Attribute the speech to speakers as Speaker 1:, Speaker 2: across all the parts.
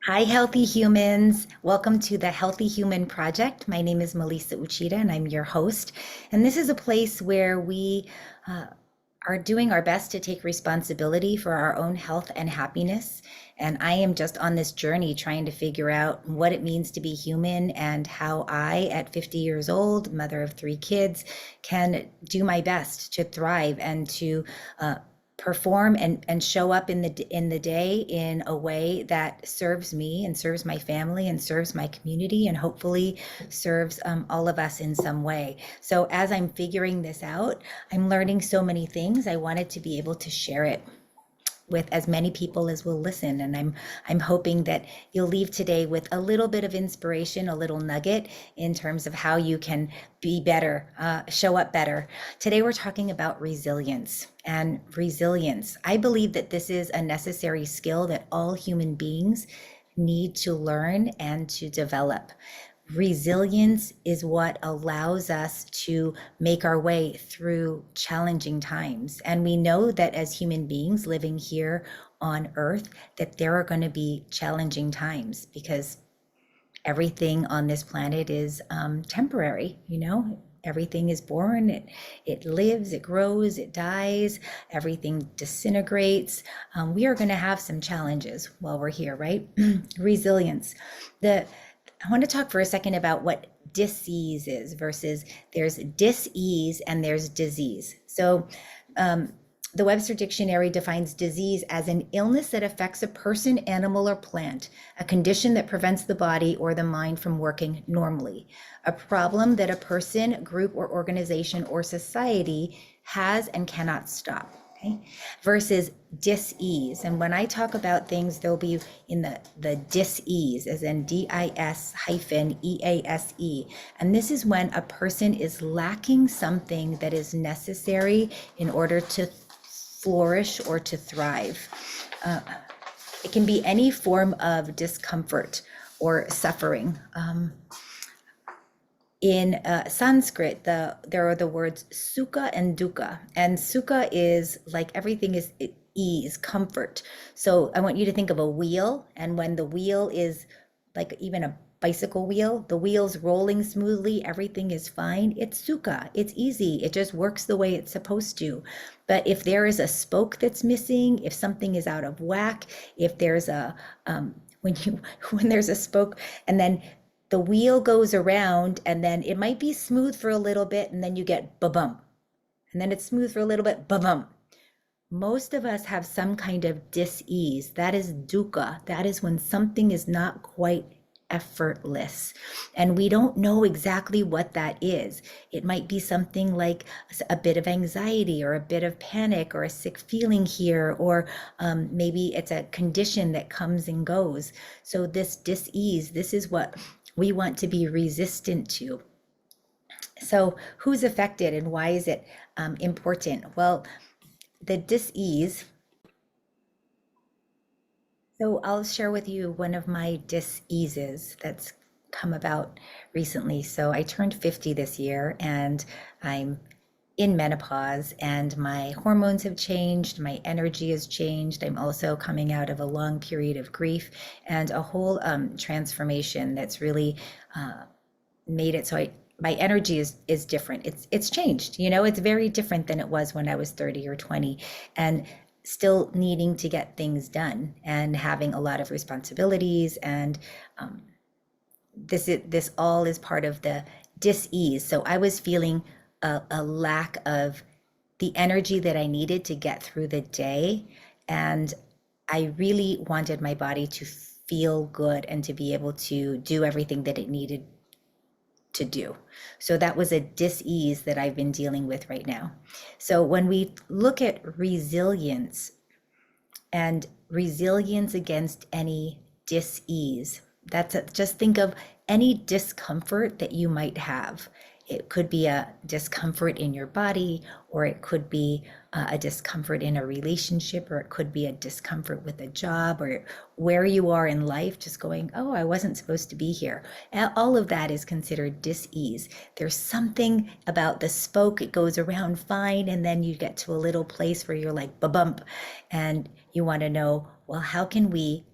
Speaker 1: Hi, healthy humans. Welcome to the Healthy Human Project. My name is Melissa Uchida, and I'm your host. And this is a place where we uh, are doing our best to take responsibility for our own health and happiness. And I am just on this journey trying to figure out what it means to be human and how I, at 50 years old, mother of three kids, can do my best to thrive and to perform and show up in the day in a way that serves me and serves my family and serves my community and hopefully serves all of us in some way. So as I'm figuring this out, I'm learning so many things. I wanted to be able to share it with as many people as will listen. And I'm hoping that you'll leave today with a little bit of inspiration, a little nugget in terms of how you can be better, show up better. Today we're talking about resilience. And resilience, I believe that this is a necessary skill that all human beings need to learn and to develop. Resilience is what allows us to make our way through challenging times. And we know that as human beings living here on earth, that there are going to be challenging times because everything on this planet is temporary, Everything is born, it lives, it grows, it dies, everything disintegrates. We are going to have some challenges while we're here, right? Resilience. The I want to talk for a second about what disease is versus there's dis-ease and there's disease. So, um, the Webster Dictionary defines disease as an illness that affects a person, animal, or plant, a condition that prevents the body or the mind from working normally, a problem that a person, group, or organization or society has and cannot stop. Okay, versus dis-ease. And when I talk about things, they'll be in the dis-ease, as in DIS-EASE. And this is when a person is lacking something that is necessary in order to flourish or to thrive. Uh, it can be any form of discomfort or suffering. In Sanskrit, there are the words sukha and dukkha, and sukha is like everything is ease, comfort. So I want you to think of a wheel, and when the wheel is like even a bicycle wheel, the wheel's rolling smoothly, everything is fine. It's sukha. It's easy. It just works the way it's supposed to. But if there is a spoke that's missing, if something is out of whack, if there's a when you when there's a spoke and then the wheel goes around and then it might be smooth for a little bit and then you get ba-bump and then it's smooth for a little bit ba-bump. Most of us have some kind of dis-ease. That is dukkha. That is when something is not quite effortless and we don't know exactly what that is. It might be something like a bit of anxiety or a bit of panic or a sick feeling here, or maybe it's a condition that comes and goes. So this dis-ease, this is what we want to be resistant to. So who's affected and why is it important? Well, the dis-ease. So I'll share with you one of my dis-eases that's come about recently. So I turned 50 this year and I'm in menopause and my hormones have changed, my energy has changed. I'm also coming out of a long period of grief and a whole transformation that's really made it so my energy is different. It's changed. It's very different than it was when I was 30 or 20, and still needing to get things done and having a lot of responsibilities. And this all is part of the dis-ease. So I was feeling a lack of the energy that I needed to get through the day, and I really wanted my body to feel good and to be able to do everything that it needed to do. So that was a dis-ease that I've been dealing with right now. So when we look at resilience and resilience against any dis-ease, just think of any discomfort that you might have. It could be a discomfort in your body, or it could be a discomfort in a relationship, or it could be a discomfort with a job, or where you are in life, just going, oh, I wasn't supposed to be here. All of that is considered dis-ease. There's something about the spoke, it goes around fine, and then you get to a little place where you're like, ba-bump, and you want to know, well, how can we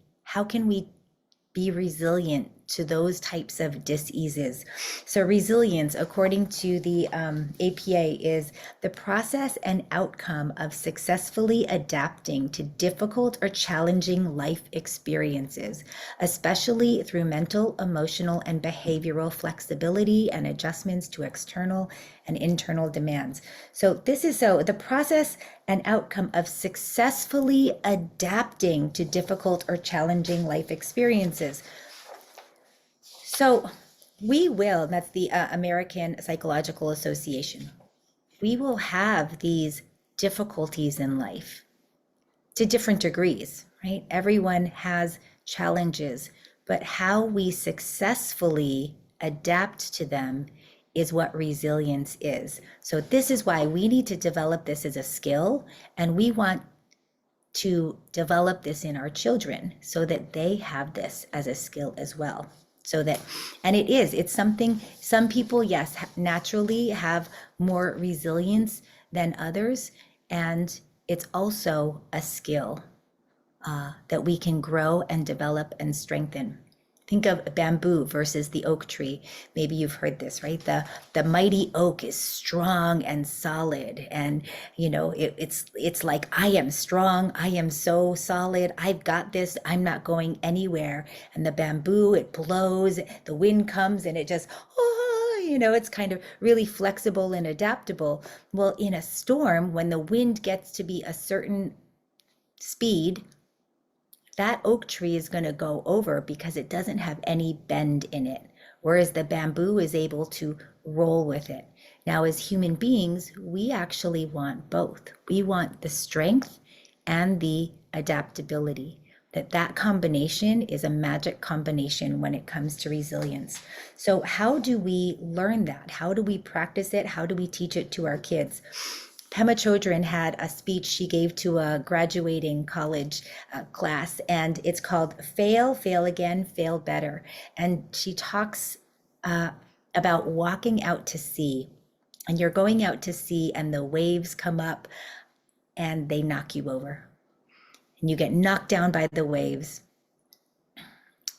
Speaker 1: be resilient to those types of diseases. So resilience, according to the APA, is the process and outcome of successfully adapting to difficult or challenging life experiences, especially through mental, emotional, and behavioral flexibility and adjustments to external and internal demands. So the process and outcome of successfully adapting to difficult or challenging life experiences. So that's the American Psychological Association. We will have these difficulties in life to different degrees, right? Everyone has challenges, but how we successfully adapt to them is what resilience is. So this is why we need to develop this as a skill, and we want to develop this in our children so that they have this as a skill as well. It's something, some people, yes, naturally have more resilience than others. And it's also a skill that we can grow and develop and strengthen. Think of bamboo versus the oak tree. Maybe you've heard this, right? The mighty oak is strong and solid, and it's like, I am strong, I am so solid, I've got this, I'm not going anywhere. And the bamboo, it blows, the wind comes, and it just it's kind of really flexible and adaptable. Well, in a storm, when the wind gets to be a certain speed, that oak tree is going to go over because it doesn't have any bend in it, whereas the bamboo is able to roll with it. Now, as human beings, we actually want both. We want the strength and the adaptability. That combination is a magic combination when it comes to resilience. So how do we learn that? How do we practice it? How do we teach it to our kids? Pema Chodron had a speech she gave to a graduating college class, and it's called Fail, Fail Again, Fail Better. And she talks about walking out to sea. And you're going out to sea, and the waves come up and they knock you over. And you get knocked down by the waves.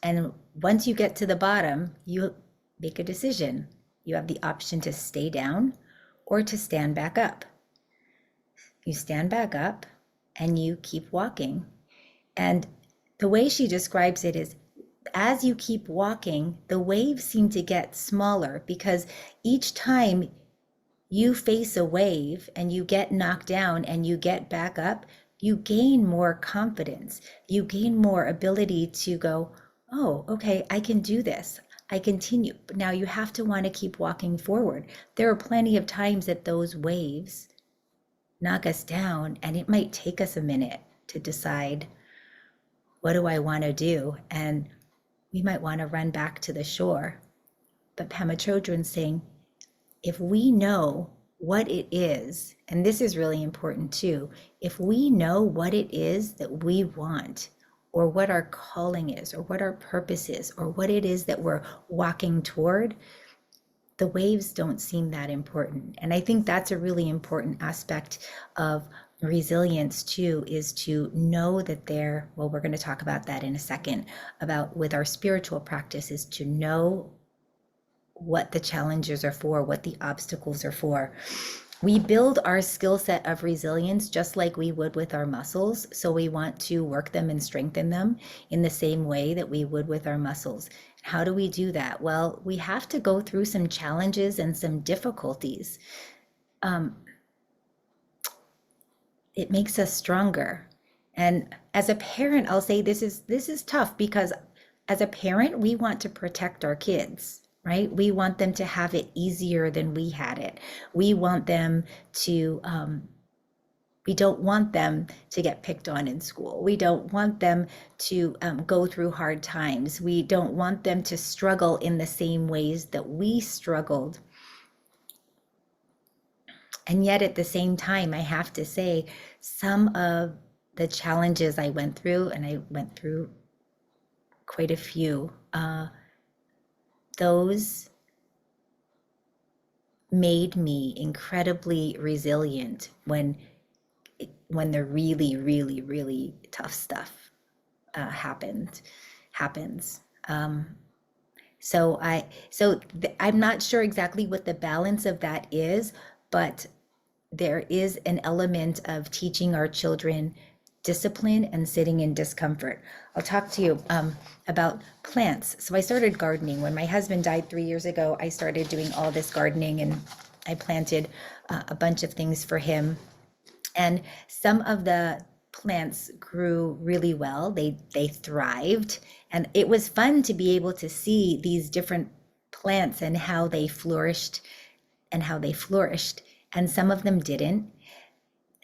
Speaker 1: And once you get to the bottom, you make a decision. You have the option to stay down or to stand back up. You stand back up and you keep walking. And the way she describes it is, as you keep walking, the waves seem to get smaller, because each time you face a wave and you get knocked down and you get back up, you gain more confidence. You gain more ability to go, oh, okay, I can do this. I continue. But now you have to want to keep walking forward. There are plenty of times that those waves knock us down, and it might take us a minute to decide, what do I want to do? And we might want to run back to the shore. But Pema Chodron's saying, if we know what it is, and this is really important too, if we know what it is that we want, or what our calling is, or what our purpose is, or what it is that we're walking toward, the waves don't seem that important. And I think that's a really important aspect of resilience too, is to know that we're going to talk about that in a second, about with our spiritual practice, is to know what the challenges are for, what the obstacles are for. We build our skill set of resilience just like we would with our muscles. So we want to work them and strengthen them in the same way that we would with our muscles. How do we do that? Well, we have to go through some challenges and some difficulties. It makes us stronger. And as a parent, I'll say this is tough, because as a parent, we want to protect our kids, right? We want them to have it easier than we had it. We want them to, we don't want them to get picked on in school. We don't want them to go through hard times. We don't want them to struggle in the same ways that we struggled. And yet at the same time, I have to say, some of the challenges I went through, and I went through quite a few, those made me incredibly resilient when the really, really, really tough stuff happens. I'm not sure exactly what the balance of that is, but there is an element of teaching our children discipline and sitting in discomfort. I'll talk to you about plants. So I started gardening. When my husband died 3 years ago, I started doing all this gardening, and I planted a bunch of things for him. And some of the plants grew really well. They thrived, and it was fun to be able to see these different plants and how they flourished and how they flourished. And some of them didn't.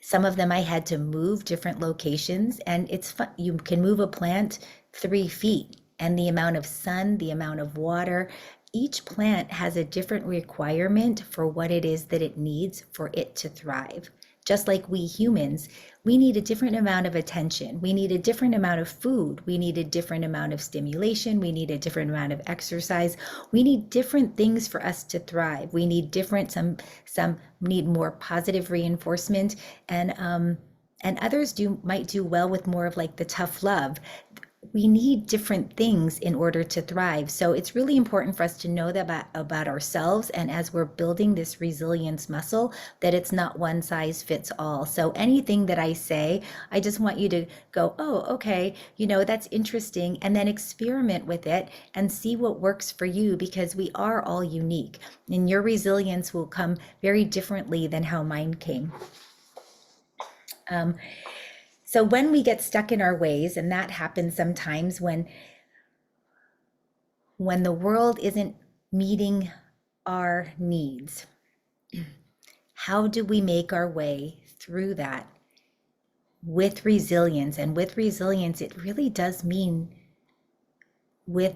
Speaker 1: Some of them I had to move different locations, and it's fun. You can move a plant 3 feet, and the amount of sun, the amount of water, each plant has a different requirement for what it is that it needs for it to thrive. Just like we humans, we need a different amount of attention. We need a different amount of food. We need a different amount of stimulation. We need a different amount of exercise. We need different things for us to thrive. We need different, some need more positive reinforcement, and others might do well with more of like the tough love. We need different things in order to thrive. So it's really important for us to know that about ourselves, and as we're building this resilience muscle, that it's not one size fits all. So anything that I say, I just want you to go, oh, okay, that's interesting, and then experiment with it and see what works for you, because we are all unique, and your resilience will come very differently than how mine came. So when we get stuck in our ways, and that happens sometimes when the world isn't meeting our needs, how do we make our way through that with resilience? And with resilience, it really does mean with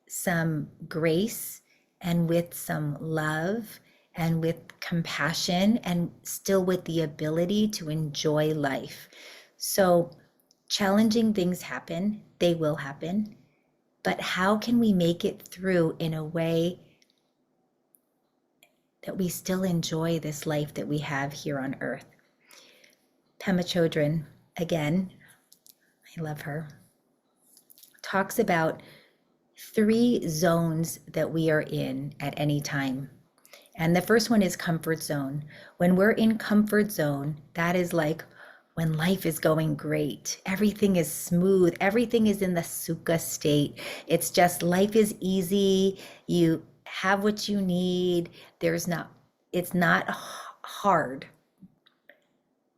Speaker 1: some grace and with some love and with compassion, and still with the ability to enjoy life. So challenging things happen, they will happen, but how can we make it through in a way that we still enjoy this life that we have here on earth? Pema Chodron, again, I love her, talks about 3 zones that we are in at any time. And the first one is comfort zone. When we're in comfort zone, that is like when life is going great, everything is smooth, everything is in the sukha state. It's just life is easy. You have what you need. It's not hard.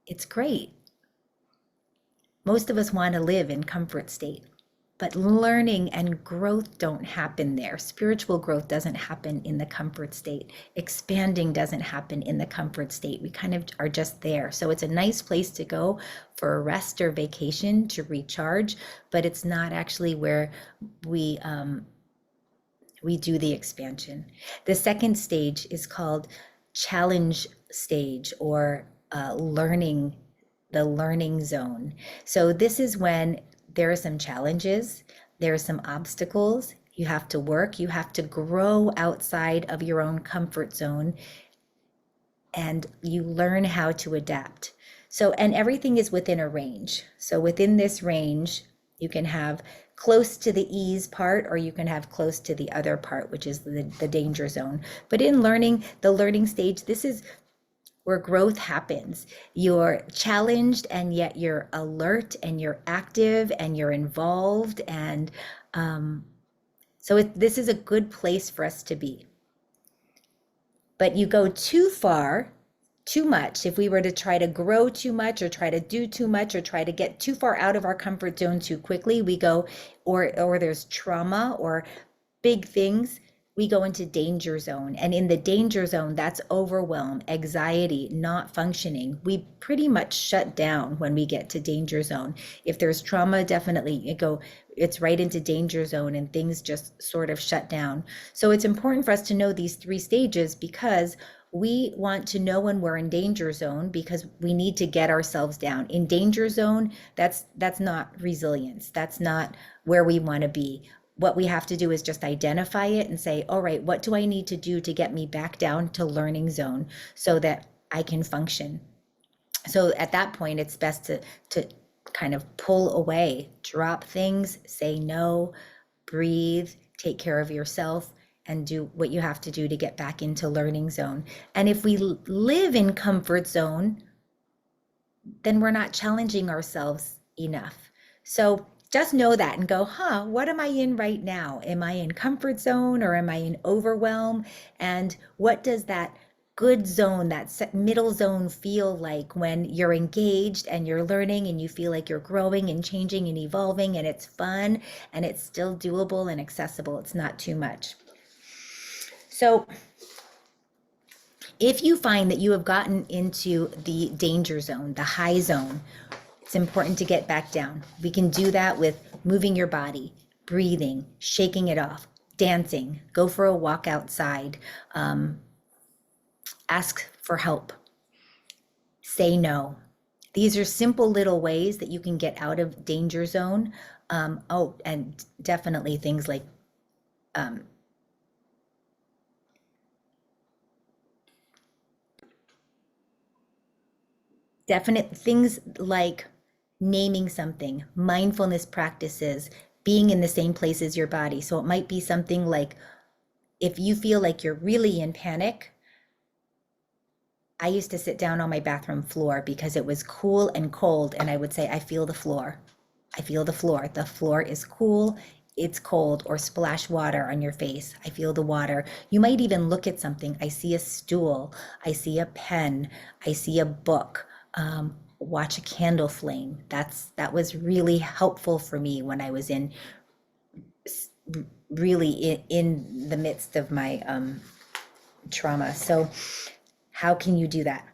Speaker 1: It's great. Most of us want to live in comfort state, but learning and growth don't happen there. Spiritual growth doesn't happen in the comfort state. Expanding doesn't happen in the comfort state. We kind of are just there. So it's a nice place to go for a rest or vacation to recharge, but it's not actually where we do the expansion. The second stage is called challenge stage, or the learning zone. So this is when there are some challenges, there are some obstacles, you have to work, you have to grow outside of your own comfort zone, and you learn how to adapt. So, and everything is within a range. So within this range, you can have close to the ease part, or you can have close to the other part, which is the danger zone. But in learning, the learning stage, this is where growth happens. You're challenged, and yet you're alert, and you're active, and you're involved. And so this is a good place for us to be. But you go too far, too much, if we were to try to grow too much, or try to do too much, or try to get too far out of our comfort zone too quickly, we go, or there's trauma or big things, we go into danger zone. And in the danger zone, that's overwhelm, anxiety, not functioning. We pretty much shut down when we get to danger zone. If there's trauma, definitely it's right into danger zone, and things just sort of shut down. So it's important for us to know these 3 stages, because we want to know when we're in danger zone, because we need to get ourselves down. In danger zone, that's not resilience. That's not where we want to be. What we have to do is just identify it and say, all right, what do I need to do to get me back down to learning zone so that I can function? So at that point, it's best to kind of pull away, drop things, say no, breathe, take care of yourself, and do what you have to do to get back into learning zone. And if we live in comfort zone, then we're not challenging ourselves enough. So just know that and go, what am I in right now? Am I in comfort zone or am I in overwhelm? And what does that good zone, that middle zone feel like when you're engaged and you're learning and you feel like you're growing and changing and evolving and it's fun and it's still doable and accessible? It's not too much. So if you find that you have gotten into the danger zone, the high zone, it's important to get back down. We can do that with moving your body, breathing, shaking it off, dancing, go for a walk outside, ask for help, say no. These are simple little ways that you can get out of danger zone. And definitely things like definite things like naming something, mindfulness practices, being in the same place as your body. So it might be something like, if you feel like you're really in panic, I used to sit down on my bathroom floor because it was cool and cold, and I would say, I feel the floor. I feel the floor. The floor is cool, it's cold, or splash water on your face. I feel the water. You might even look at something. I see a stool, I see a pen, I see a book. Watch a candle flame. That was really helpful for me when I was really in the midst of my trauma. So how can you do that?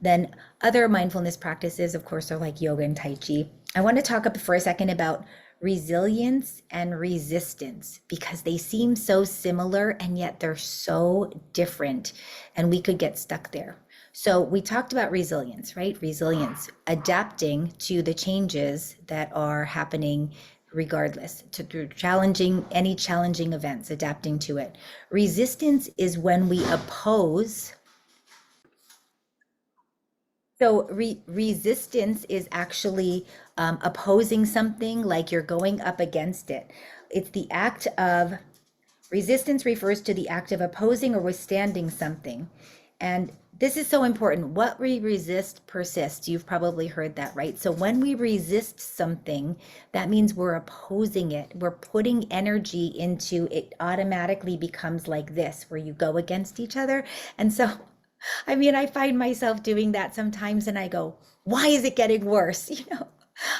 Speaker 1: Then other mindfulness practices, of course, are like yoga and Tai Chi. I want to talk for a second about resilience and resistance because they seem so similar and yet they're so different, and we could get stuck there. So we talked about resilience, right? Resilience, adapting to the changes that are happening regardless, through any challenging events, adapting to it. Resistance is when we oppose. So resistance is actually opposing something, like you're going up against it. It's the act of resistance refers to the act of opposing or withstanding something. And this is so important. What we resist persists. You've probably heard that, right? So when we resist something, that means we're opposing it. We're putting energy into it. Automatically becomes like this, where you go against each other. And so I mean, I find myself doing that sometimes and I go, why is it getting worse?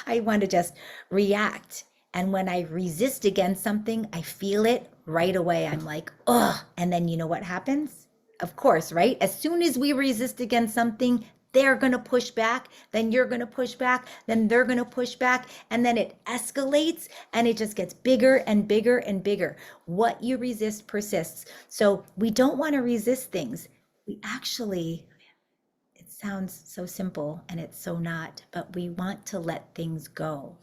Speaker 1: I want to just react. And when I resist against something, I feel it right away. I'm like, oh, and then you know what happens? Of course, right? As soon as we resist against something, they're going to push back, then you're going to push back, then they're going to push back, and then it escalates and it just gets bigger and bigger and bigger. What you resist persists. So we don't want to resist things. We actually, it sounds so simple and it's so not, but we want to let things go.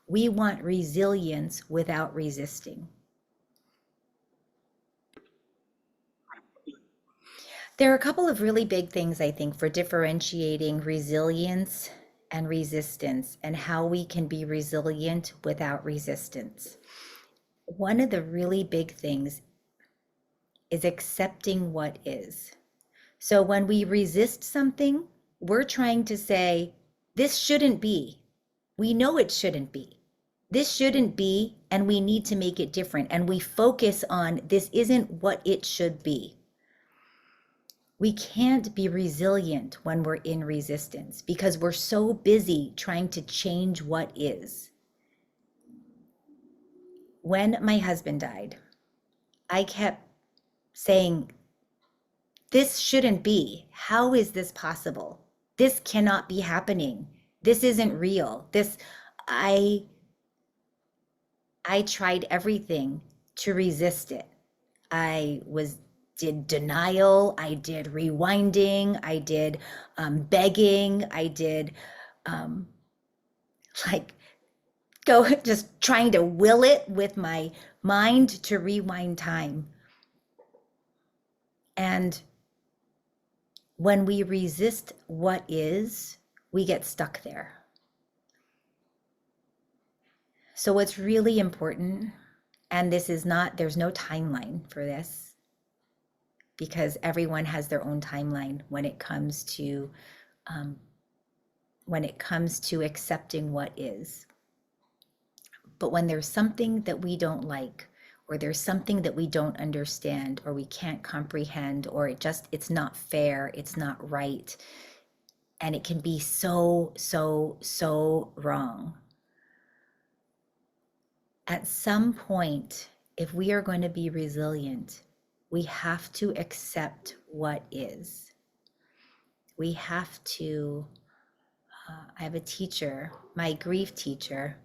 Speaker 1: We want resilience without resisting. There are a couple of really big things, I think, for differentiating resilience and resistance and how we can be resilient without resistance. One of the really big things is accepting what is. So when we resist something, we're trying to say, this shouldn't be. We know it shouldn't be. This shouldn't be, and we need to make it different. And we focus on this isn't what it should be. We can't be resilient when we're in resistance because we're so busy trying to change what is. When my husband died, I kept saying, this shouldn't be. How is this possible? This cannot be happening. This isn't real. I tried everything to resist it. I did denial, I did rewinding, I did begging, I did like just trying to will it with my mind to rewind time. And when we resist what is, we get stuck there. So what's really important And this is not, there's no timeline for this, because everyone has their own timeline when it comes to accepting what is. But when there's something that we don't like, or there's something that we don't understand, or we can't comprehend, or it's not fair, it's not right, and it can be so wrong. At some point, if we are going to be resilient, we have to accept what is. We have to, I have a teacher, my grief teacher,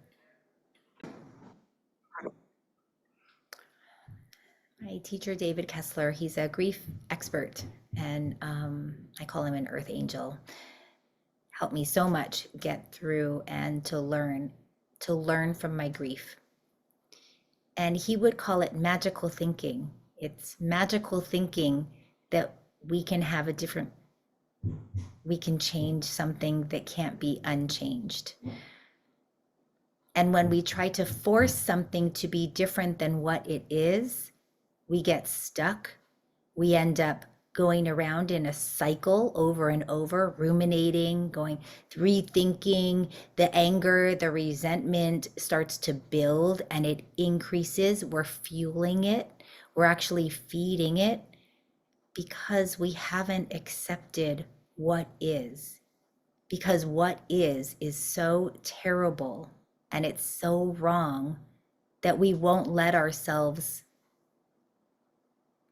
Speaker 1: my teacher, David Kessler. He's a grief expert, and I call him an earth angel. Helped me so much get through and to learn from my grief. And he would call it magical thinking. It's magical thinking that we can have we can change something that can't be unchanged. And when we try to force something to be different than what it is, we get stuck. We end up going around in a cycle over and over, ruminating, rethinking. The anger, the resentment starts to build and it increases. We're fueling it. We're actually feeding it because we haven't accepted what is. Because what is so terrible and it's so wrong that we won't let ourselves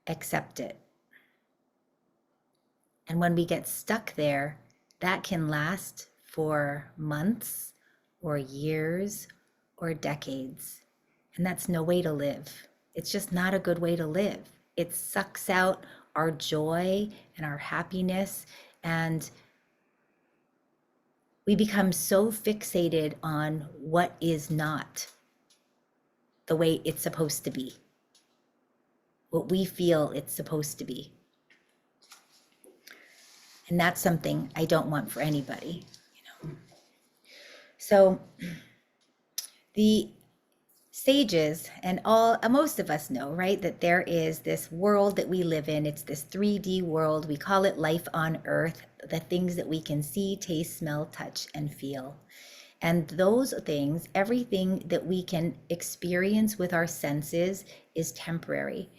Speaker 1: accept it. And when we get stuck there, that can last for months or years or decades. And that's no way to live. It's just not a good way to live. It sucks out our joy and our happiness, and we become so fixated on what is not the way it's supposed to be, what we feel it's supposed to be. And that's something I don't want for anybody, you know. So the sages and most of us know, right, that there is this world that we live in. It's this 3D world. We call it life on earth, the things that we can see, taste, smell, touch, and feel. And those things, everything that we can experience with our senses is temporary.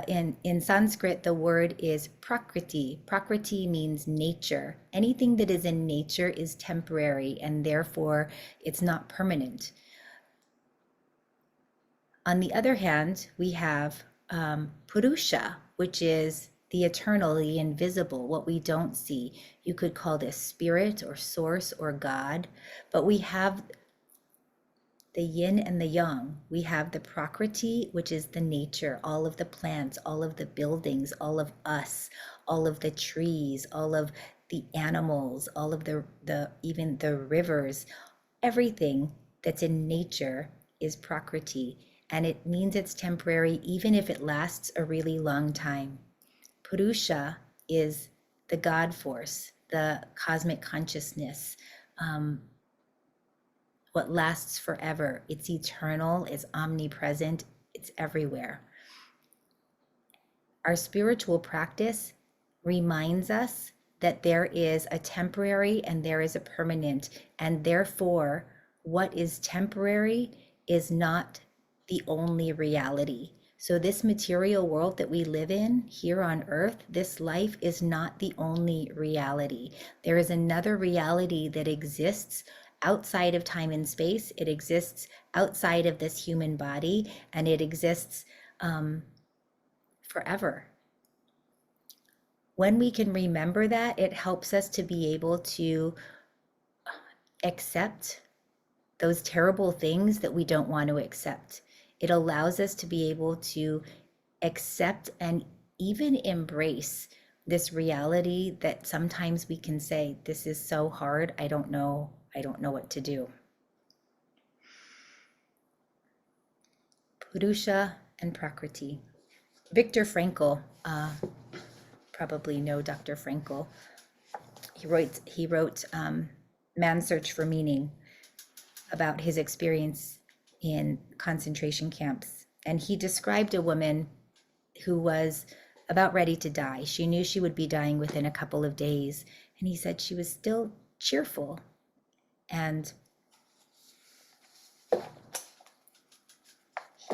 Speaker 1: In Sanskrit, the word is prakriti. Prakriti means nature. Anything that is in nature is temporary, and therefore it's not permanent. On the other hand, we have Purusha, which is the eternal, the invisible, what we don't see. You could call this spirit or source or God, but we have the yin and the yang. We have the prakriti, which is the nature, all of the plants, all of the buildings, all of us, all of the trees, all of the animals, all of even the rivers. Everything that's in nature is prakriti, and it means it's temporary even if it lasts a really long time. Purusha is the God force, the cosmic consciousness, what lasts forever. It's eternal, it's omnipresent, it's everywhere. Our spiritual practice reminds us that there is a temporary and there is a permanent, and therefore what is temporary is not the only reality. So this material world that we live in here on earth, this life is not the only reality. There is another reality that exists outside of time and space. It exists outside of this human body, and it exists forever. When we can remember that, it helps us to be able to accept those terrible things that we don't want to accept. It allows us to be able to accept and even embrace this reality that sometimes we can say, this is so hard, I don't know what to do. Purusha and Prakriti. Viktor Frankl, probably know Dr. Frankl. He wrote Man's Search for Meaning, about his experience in concentration camps. And he described a woman who was about ready to die. She knew she would be dying within a couple of days. And he said she was still cheerful. And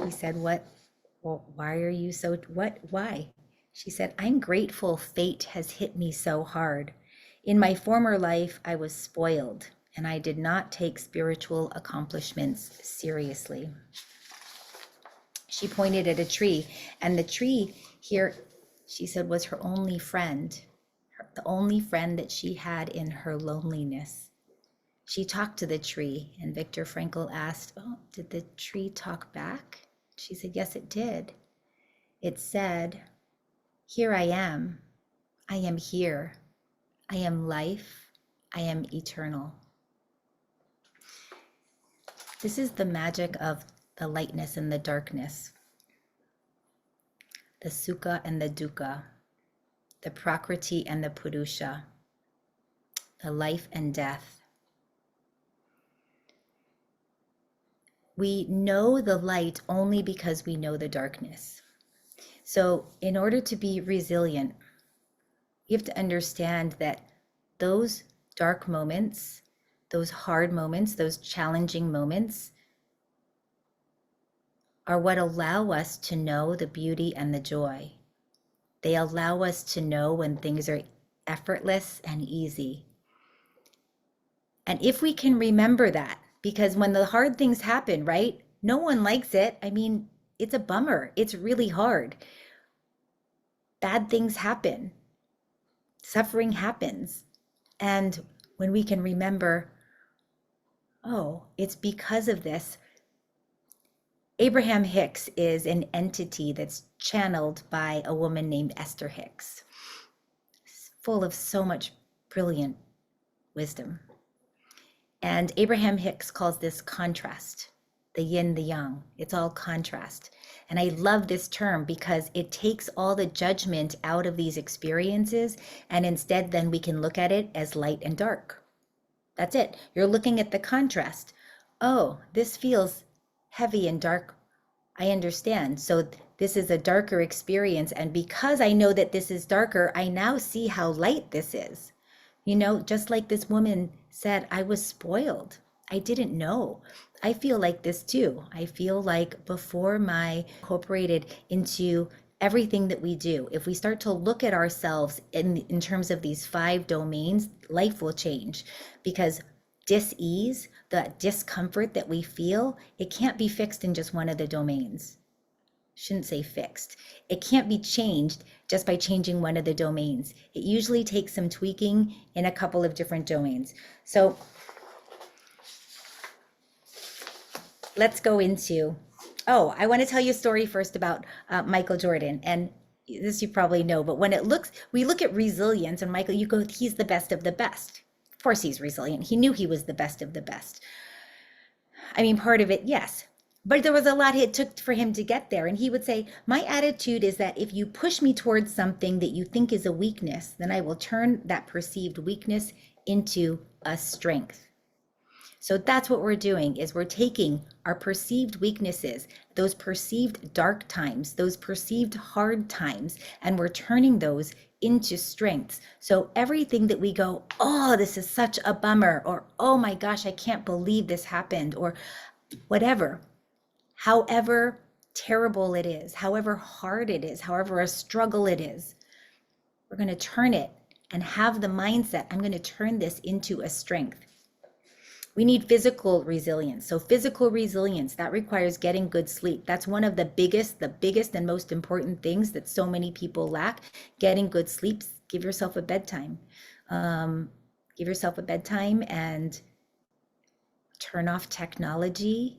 Speaker 1: he said, "What? Well, why are you so, what? Why?" She said, "I'm grateful fate has hit me so hard. In my former life, I was spoiled and I did not take spiritual accomplishments seriously." She pointed at a tree, and the tree here, she said, was her only friend, the only friend that she had in her loneliness. She talked to the tree, and Viktor Frankl asked, "Oh, did the tree talk back?" She said, "Yes, it did. It said, 'Here I am. I am here. I am life. I am eternal.'" This is the magic of the lightness and the darkness, the sukha and the dukkha, the prakriti and the purusha, the life and death. We know the light only because we know the darkness. So in order to be resilient, you have to understand that those dark moments, those hard moments, those challenging moments are what allow us to know the beauty and the joy. They allow us to know when things are effortless and easy. And if we can remember that, because when the hard things happen, right? No one likes it. I mean, it's a bummer. It's really hard. Bad things happen. Suffering happens. And when we can remember, oh, it's because of this. Abraham Hicks is an entity that's channeled by a woman named Esther Hicks. It's full of so much brilliant wisdom. And Abraham Hicks calls this contrast, the yin, the yang. It's all contrast. And I love this term because it takes all the judgment out of these experiences, and instead then we can look at it as light and dark. That's it. You're looking at the contrast. Oh, this feels heavy and dark. I understand. So this is a darker experience. And because I know that this is darker, I now see how light this is. You know, just like this woman said, I was spoiled. I didn't know. I feel like this too. I feel like before my incorporated into everything that we do, if we start to look at ourselves in terms of these 5 domains, life will change. Because dis-ease, the discomfort that we feel, it can't be fixed in just one of the domains. Shouldn't say fixed. It can't be changed just by changing one of the domains. It usually takes some tweaking in a couple of different domains. So let's go into, oh, I want to tell you a story first about Michael Jordan. And this you probably know, but when we look at resilience, and Michael, you go, he's the best of the best. Of course he's resilient. He knew he was the best of the best. I mean, part of it, yes. But there was a lot it took for him to get there. And he would say, my attitude is that if you push me towards something that you think is a weakness, then I will turn that perceived weakness into a strength. So that's what we're doing, is we're taking our perceived weaknesses, those perceived dark times, those perceived hard times, and we're turning those into strengths. So everything that we go, oh, this is such a bummer, or oh my gosh, I can't believe this happened, or whatever, however terrible it is, however hard it is, however a struggle it is, we're going to turn it and have the mindset, I'm going to turn this into a strength. We need physical resilience. So physical resilience, that requires getting good sleep. That's one of the biggest and most important things that so many people lack. Getting good sleep. Give yourself a bedtime. Give yourself a bedtime and turn off technology.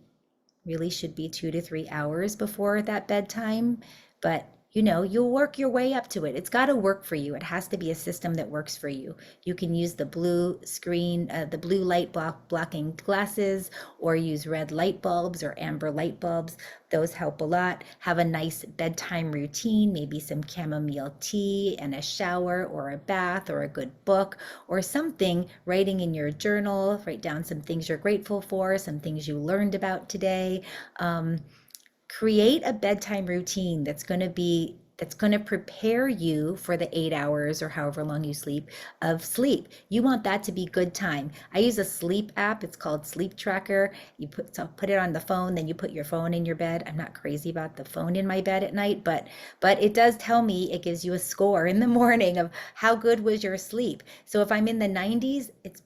Speaker 1: Really should be 2 to 3 hours before that bedtime. But you know, you'll work your way up to it. It's got to work for you. It has to be a system that works for you. You can use the blue screen, the blue light blocking glasses, or use red light bulbs or amber light bulbs. Those help a lot. Have a nice bedtime routine, maybe some chamomile tea and a shower or a bath or a good book or something, writing in your journal, write down some things you're grateful for, some things you learned about today. create a bedtime routine that's going to prepare you for the 8 hours or however long you sleep of sleep. You want that to be good time. I use a sleep app. It's called Sleep Tracker. You put it on the phone, then you put your phone in your bed. I'm not crazy about the phone in my bed at night, but it does tell me, it gives you a score in the morning of how good was your sleep. So if I'm in the 90s, it's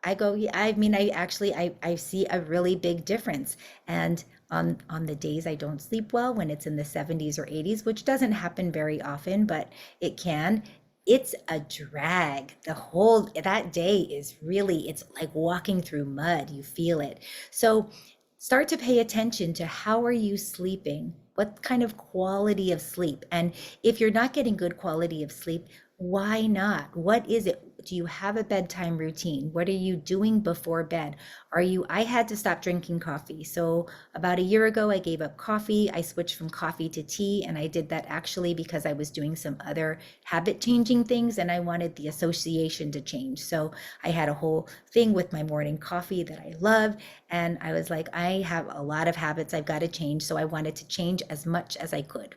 Speaker 1: I go, yeah, I mean, I see a really big difference. And on the days I don't sleep well, when it's in the 70s or 80s, which doesn't happen very often, but it can, it's a drag. That day is really, it's like walking through mud. You feel it. So start to pay attention to how are you sleeping? What kind of quality of sleep? And if you're not getting good quality of sleep, why not? What is it? Do you have a bedtime routine? What are you doing before bed? I had to stop drinking coffee. So about a year ago, I gave up coffee. I switched from coffee to tea. And I did that actually because I was doing some other habit changing things and I wanted the association to change. So I had a whole thing with my morning coffee that I love. And I was like, I have a lot of habits I've got to change. So I wanted to change as much as I could.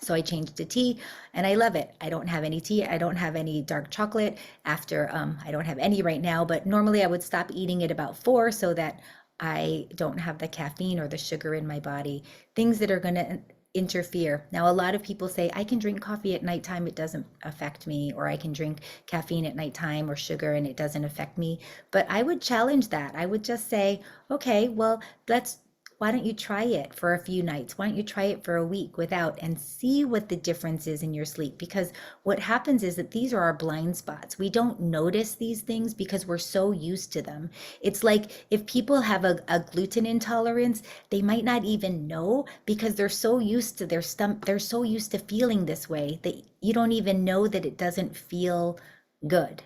Speaker 1: So I changed to tea and I love it. I don't have any tea. I don't have any dark chocolate after, I don't have any right now, but normally I would stop eating at about 4 so that I don't have the caffeine or the sugar in my body, things that are going to interfere. Now, a lot of people say I can drink coffee at nighttime, it doesn't affect me, or I can drink caffeine at nighttime or sugar and it doesn't affect me. But I would challenge that. I would just say, okay, well, why don't you try it for a few nights? Why don't you try it for a week without and see what the difference is in your sleep? Because what happens is that these are our blind spots. We don't notice these things because we're so used to them. It's like if people have a gluten intolerance, they might not even know because they're so used to their stomach, they're so used to feeling this way that you don't even know that it doesn't feel good.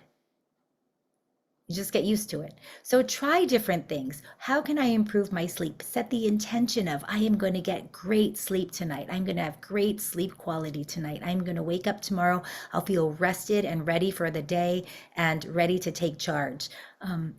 Speaker 1: You just get used to it. So try different things. How can I improve my sleep? Set the intention of, I am going to get great sleep tonight. I'm going to have great sleep quality tonight. I'm going to wake up tomorrow. I'll feel rested and ready for the day and ready to take charge.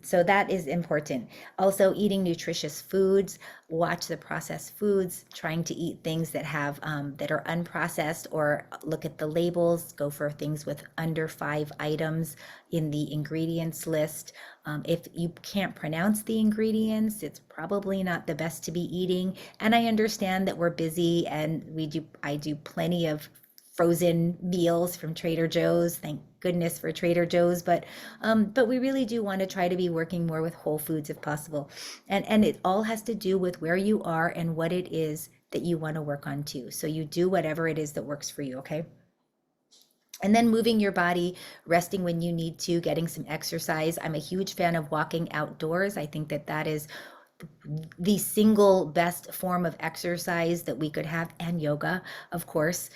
Speaker 1: So that is important. Also, eating nutritious foods, watch the processed foods, trying to eat things that have that are unprocessed, or look at the labels, go for things with under 5 items in the ingredients list. If you can't pronounce the ingredients, it's probably not the best to be eating. And I understand that we're busy and I do plenty of frozen meals from Trader Joe's. Thank goodness for Trader Joe's, but we really do want to try to be working more with whole foods if possible. And it all has to do with where you are and what it is that you want to work on too. So you do whatever it is that works for you, okay? And then moving your body, resting when you need to, getting some exercise. I'm a huge fan of walking outdoors. I think that is the single best form of exercise that we could have, and yoga, of course.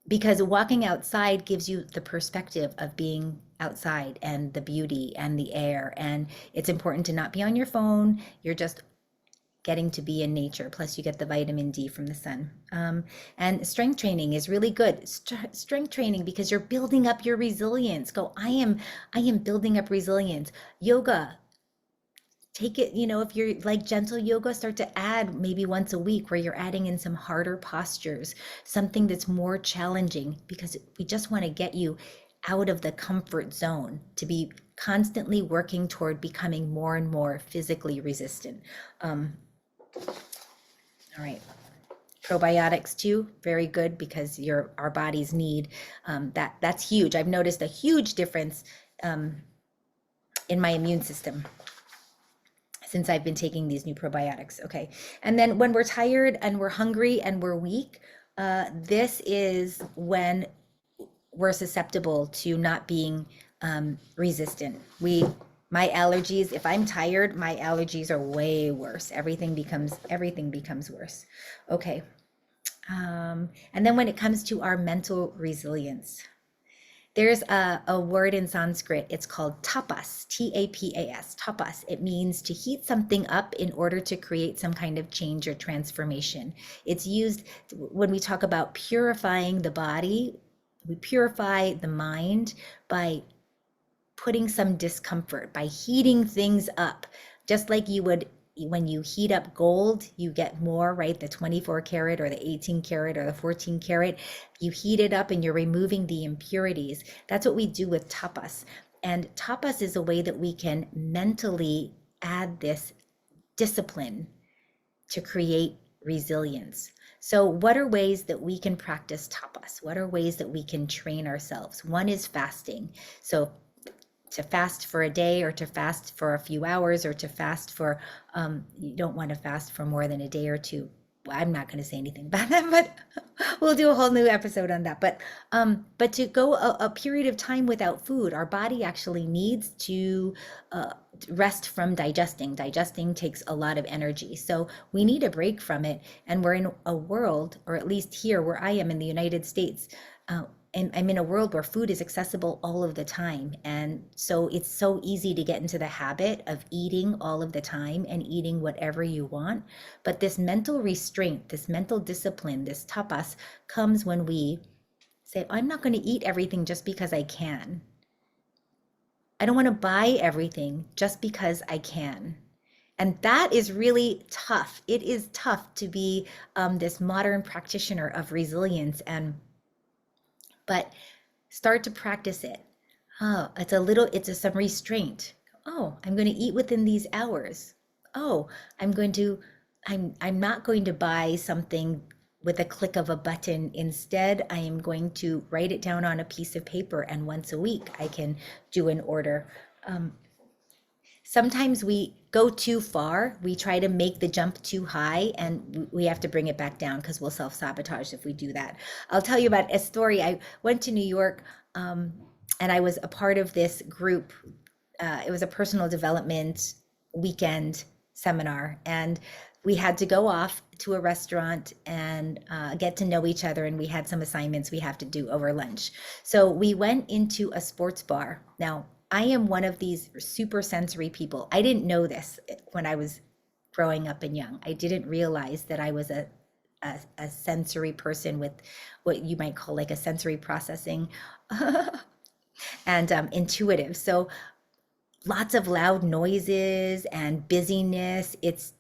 Speaker 1: Because walking outside gives you the perspective of being outside and the beauty and the air. And it's important to not be on your phone. You're just getting to be in nature. Plus you get the vitamin D from the sun. And strength training is really good. Strength training, because you're building up your resilience. Go, I am building up resilience. Yoga, take it, if you're like gentle yoga, start to add maybe once a week where you're adding in some harder postures, something that's more challenging, because we just want to get you out of the comfort zone to be constantly working toward becoming more and more physically resistant. All right. Probiotics too, very good, because our bodies need that's huge. I've noticed a huge difference in my immune system since I've been taking these new probiotics. Okay. And then when we're tired and we're hungry and we're weak, this is when we're susceptible to not being resistant. My allergies, if I'm tired, my allergies are way worse. Everything becomes worse. Okay. And then when it comes to our mental resilience, there's a word in Sanskrit. It's called tapas, T-A-P-A-S, tapas. It means to heat something up in order to create some kind of change or transformation. It's used when we talk about purifying the body. We purify the mind by putting some discomfort, by heating things up, just like you would when you heat up gold, you get more, right? The 24 karat or the 18 karat or the 14 karat, you heat it up and you're removing the impurities. That's what we do with tapas. And tapas is a way that we can mentally add this discipline to create resilience. So, what are ways that we can practice tapas? What are ways that we can train ourselves? One is fasting. So, to fast for a day or to fast for a few hours or to fast for, you don't want to fast for more than a day or two. Well, I'm not going to say anything about that, but we'll do a whole new episode on that. But to go a period of time without food, our body actually needs to uh, rest from digesting. Digesting takes a lot of energy. So we need a break from it. And we're in a world, or at least here where I am in the United States, uh, and I'm in a world where food is accessible all of the time. And so it's so easy to get into the habit of eating all of the time and eating whatever you want. But this mental restraint, this mental discipline, this tapas comes when we say, I'm not going to eat everything just because I can. I don't want to buy everything just because I can. And that is really tough. It is tough to be this modern practitioner of resilience, but start to practice it. Oh, it's some restraint. Oh, I'm going to eat within these hours. Oh, I'm going to, I'm not going to buy something with a click of a button. Instead, I am going to write it down on a piece of paper, and once a week I can do an order. Um, Sometimes we go too far. We try to make the jump too high, and we have to bring it back down because we'll self-sabotage if we do that. I'll tell you about a story. I went to New York, and I was a part of this group. It was a personal development weekend seminar, and we had to go off to a restaurant and get to know each other, and we had some assignments we have to do over lunch. So we went into a sports bar. Now, I am one of these super sensory people. I didn't know this when I was growing up and young. I didn't realize that I was a sensory person with what you might call like a sensory processing and intuitive. So lots of loud noises and busyness. It's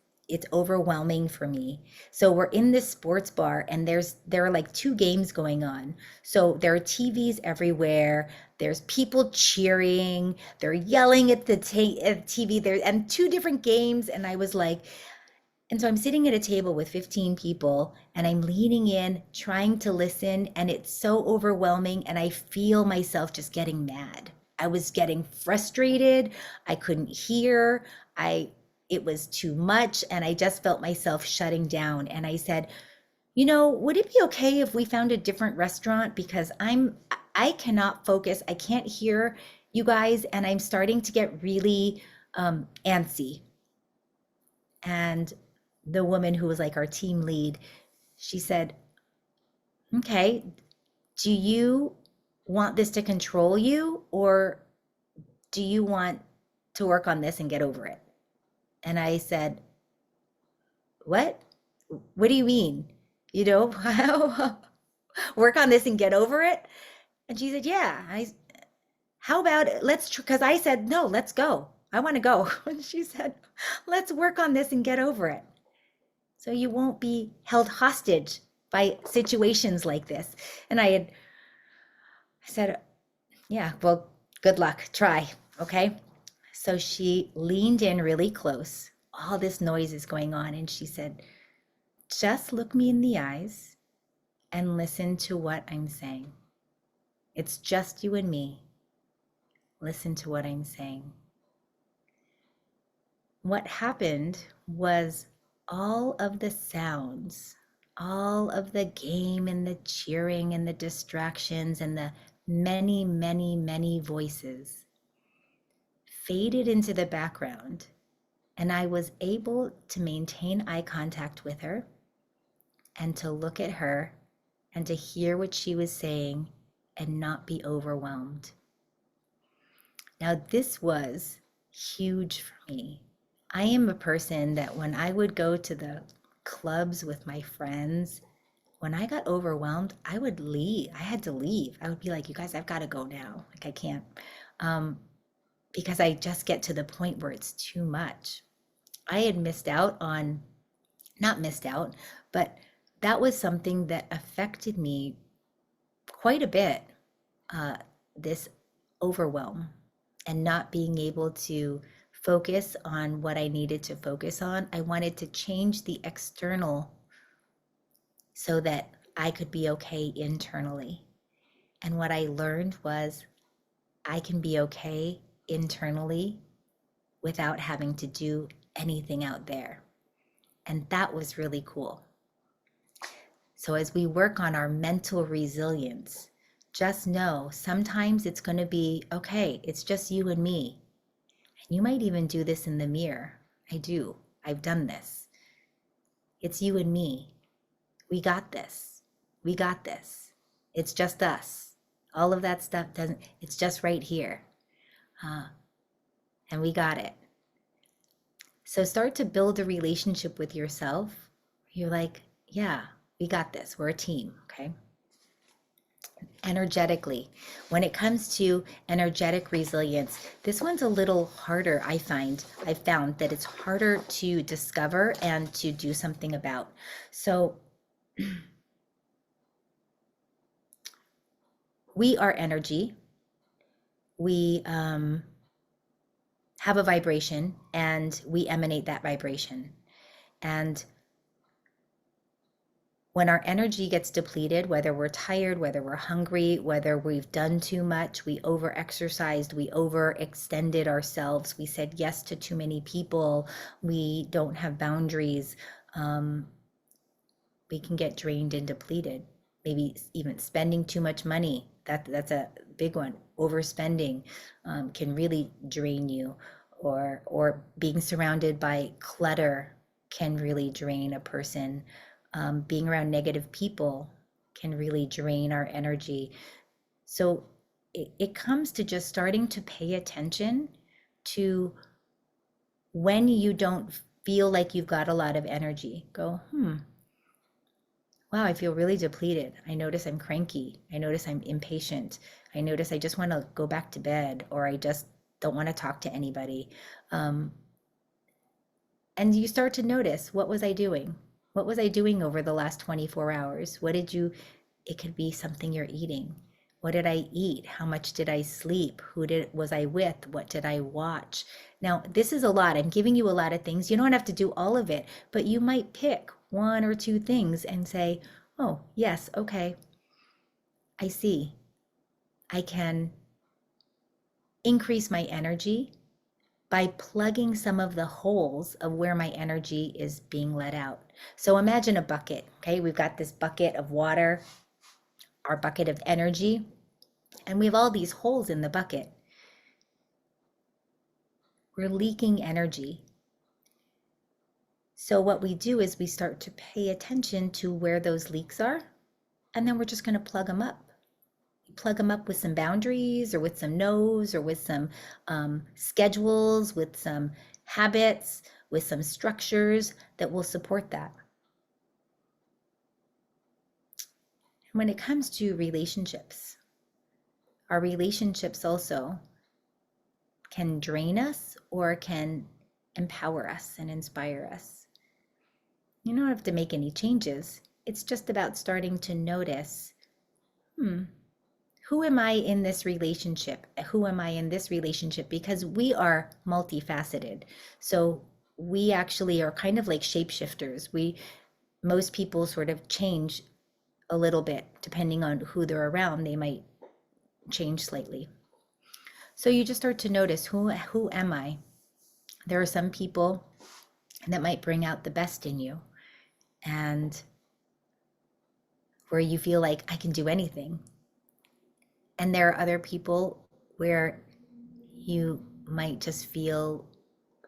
Speaker 1: overwhelming for me. So we're in this sports bar and there are like two games going on. So there are TVs everywhere. There's people cheering. They're yelling at the TV there and two different games. And I was like, and so I'm sitting at a table with 15 people and I'm leaning in, trying to listen, and it's so overwhelming. And I feel myself just getting mad. I was getting frustrated. I couldn't hear. It was too much. And I just felt myself shutting down. And I said, would it be okay if we found a different restaurant? Because I cannot focus. I can't hear you guys. And I'm starting to get really antsy. And the woman who was like our team lead, she said, okay, do you want this to control you, or do you want to work on this and get over it? And I said, what? What do you mean? Work on this and get over it? And she said, yeah. How about because I said, no, let's go. I want to go. And she said, let's work on this and get over it. So you won't be held hostage by situations like this. And I said, yeah, well, good luck. Try. Okay. So she leaned in really close. All this noise is going on. And she said, just look me in the eyes and listen to what I'm saying. It's just you and me. Listen to what I'm saying. What happened was all of the sounds, all of the game and the cheering and the distractions and the many, many, many voices faded into the background, and I was able to maintain eye contact with her and to look at her and to hear what she was saying and not be overwhelmed. Now, this was huge for me. I am a person that when I would go to the clubs with my friends, when I got overwhelmed, I would leave. I had to leave. I would be like, you guys, I've got to go now. Like, I can't, because I just get to the point where it's too much. I had missed out on, not missed out, but that was something that affected me quite a bit, uh, this overwhelm and not being able to focus on what I needed to focus on. I wanted to change the external so that I could be okay internally. And what I learned was I can be okay internally without having to do anything out there. And that was really cool. So as we work on our mental resilience, just know sometimes it's going to be okay, it's just you and me. And you might even do this in the mirror. I do. I've done this. It's you and me. We got this. We got this. It's just us. All of that stuff doesn't, it's just right here. And we got it. So start to build a relationship with yourself. You're like, yeah, we got this. We're a team, okay? Energetically, when it comes to energetic resilience, this one's a little harder. I've found that it's harder to discover and to do something about. So we are energy. We have a vibration and we emanate that vibration. And when our energy gets depleted, whether we're tired, whether we're hungry, whether we've done too much, we overexercised, we overextended ourselves, we said yes to too many people, we don't have boundaries, we can get drained and depleted. Maybe even spending too much money. That's a big one. Overspending can really drain you, or being surrounded by clutter can really drain a person. Being around negative people can really drain our energy. So it comes to just starting to pay attention to when you don't feel like you've got a lot of energy. Go, wow, I feel really depleted. I notice I'm cranky. I notice I'm impatient. I notice I just want to go back to bed, or I just don't want to talk to anybody. And you start to notice, what was I doing? What was I doing over the last 24 hours? It could be something you're eating. What did I eat? How much did I sleep? Was I with? What did I watch? Now, this is a lot. I'm giving you a lot of things. You don't have to do all of it, but you might pick one or two things and say, oh, yes, okay, I see. I can increase my energy by plugging some of the holes of where my energy is being let out. So imagine a bucket, okay? We've got this bucket of water, our bucket of energy, and we have all these holes in the bucket. We're leaking energy. So what we do is we start to pay attention to where those leaks are, and then we're just going to plug them up. Plug them up with some boundaries, or with some no's, or with some schedules, with some habits, with some structures that will support that. When it comes to relationships, our relationships also can drain us or can empower us and inspire us. You don't have to make any changes. It's just about starting to notice, who am I in this relationship? Who am I in this relationship? Because we are multifaceted. So we actually are kind of like shapeshifters. Most people sort of change a little bit depending on who they're around. They might change slightly. So you just start to notice, who am I? There are some people that might bring out the best in you, and where you feel like I can do anything. And there are other people where you might just feel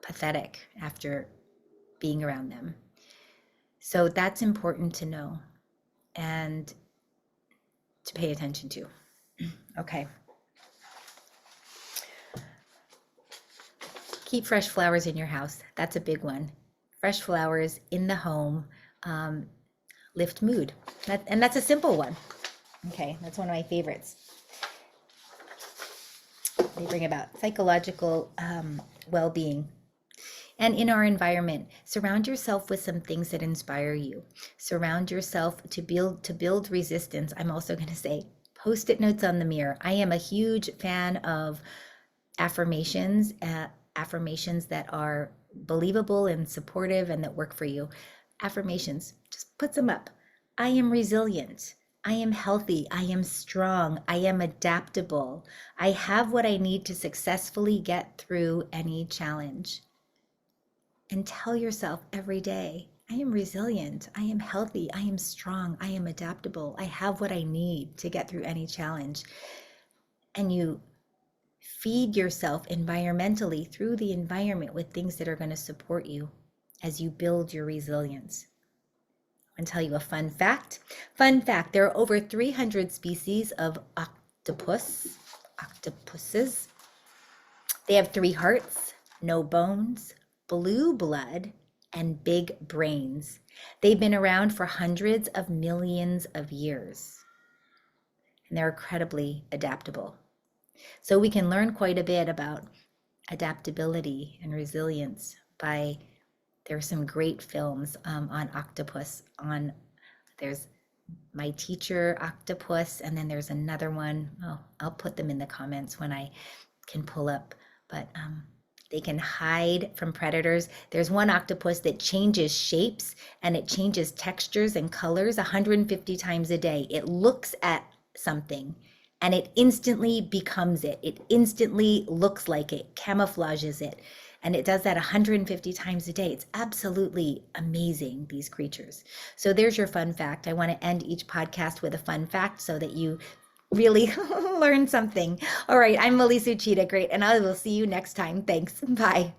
Speaker 1: pathetic after being around them. So that's important to know and to pay attention to. Okay. Keep fresh flowers in your house. That's a big one. Fresh flowers in the home lift mood. And that's a simple one. Okay, that's one of my favorites. They bring about psychological well-being. And in our environment, surround yourself with some things that inspire you. Surround yourself to build resistance. I'm also going to say post-it notes on the mirror. I am a huge fan of affirmations, affirmations that are believable and supportive and that work for you. Affirmations, just put them up. I am resilient. I am healthy. I am strong. I am adaptable. I have what I need to successfully get through any challenge. And tell yourself every day, I am resilient. I am healthy. I am strong. I am adaptable. I have what I need to get through any challenge. And you feed yourself environmentally through the environment with things that are going to support you as you build your resilience. I'm going to tell you a fun fact. Fun fact, there are over 300 species of octopuses. They have 3 hearts, no bones, blue blood, and big brains. They've been around for hundreds of millions of years, and they're incredibly adaptable. So we can learn quite a bit about adaptability and resilience by, there are some great films on octopus. There's My Teacher Octopus, and then there's another one. Oh, I'll put them in the comments when I can pull up. But they can hide from predators. There's one octopus that changes shapes and it changes textures and colors 150 times a day. It looks at something and it instantly becomes it. It instantly looks like it, camouflages it. And it does that 150 times a day. It's absolutely amazing, these creatures. So there's your fun fact. I want to end each podcast with a fun fact so that you really learn something. All right, I'm Melissa Uchida. Great. And I will see you next time. Thanks. Bye.